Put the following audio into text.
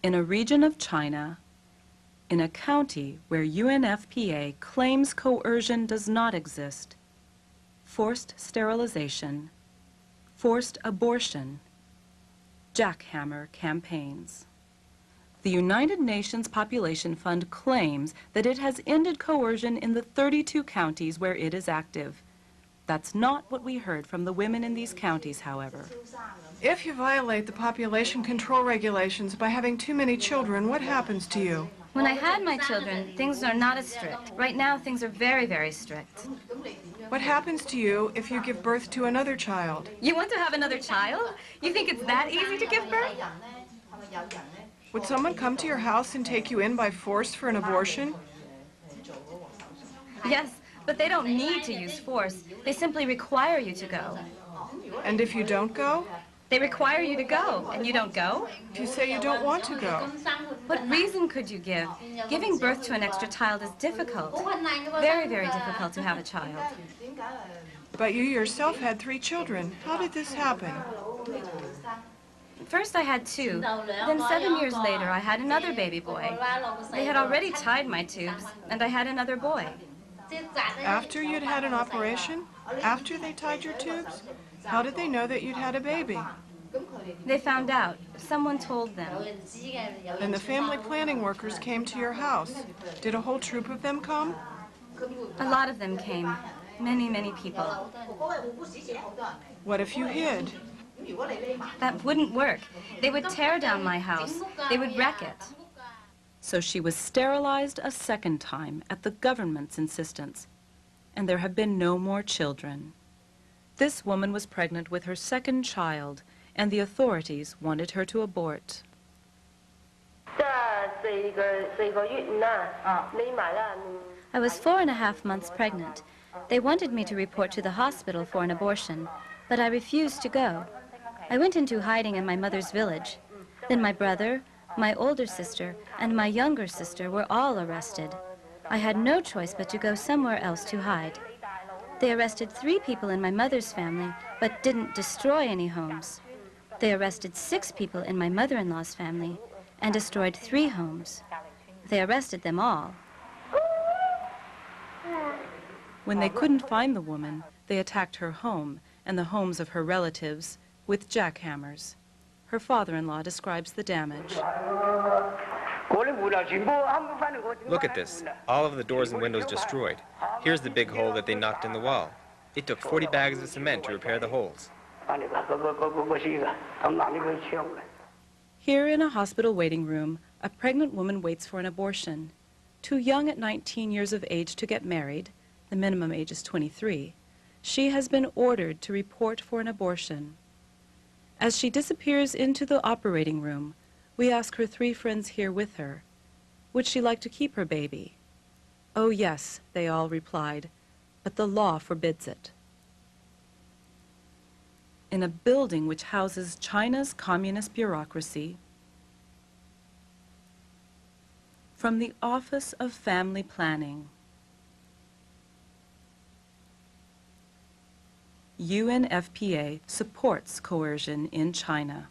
In a region of China, in a county where UNFPA claims coercion does not exist, forced sterilization, forced abortion, jackhammer campaigns. The United Nations Population Fund claims that it has ended coercion in the 32 counties where it is active. That's not what we heard from the women in these counties, however. If you violate the population control regulations by having too many children, what happens to you? When I had my children, things are not as strict. Right now, things are very, very strict. What happens to you if you give birth to another child? You want to have another child? You think it's that easy to give birth? Would someone come to your house and take you in by force for an abortion? Yes, but they don't need to use force. They simply require you to go. And if you don't go? They require you to go, and you don't go? If you say you don't want to go? What reason could you give? Giving birth to an extra child is difficult. Very, very difficult to have a child. But you yourself had 3 children. How did this happen? First I had 2. Then 7 years later, I had another baby boy. They had already tied my tubes, and I had another boy. After you'd had an operation? After they tied your tubes? How did they know that you'd had a baby? They found out. Someone told them. And the family planning workers came to your house. Did a whole troop of them come? A lot of them came. Many, many people. What if you hid? That wouldn't work. They would tear down my house. They would wreck it. So she was sterilized a second time at the government's insistence, and there have been no more children. This woman was pregnant with her second child, and the authorities wanted her to abort. I was 4.5 months pregnant. They wanted me to report to the hospital for an abortion, but I refused to go. I went into hiding in my mother's village. Then my brother, my older sister, and my younger sister were all arrested. I had no choice but to go somewhere else to hide. They arrested 3 people in my mother's family, but didn't destroy any homes. They arrested 6 people in my mother-in-law's family and destroyed 3 homes. They arrested them all. When they couldn't find the woman, they attacked her home and the homes of her relatives with jackhammers. Her father-in-law describes the damage. Look at this. All of the doors and windows destroyed. Here's the big hole that they knocked in the wall. It took 40 bags of cement to repair the holes. Here in a hospital waiting room, a pregnant woman waits for an abortion. Too young at 19 years of age to get married, the minimum age is 23, she has been ordered to report for an abortion. As she disappears into the operating room, we ask her 3 friends here with her, would she like to keep her baby? Oh yes, they all replied, but the law forbids it. In a building which houses China's communist bureaucracy, from the Office of Family Planning, UNFPA supports coercion in China.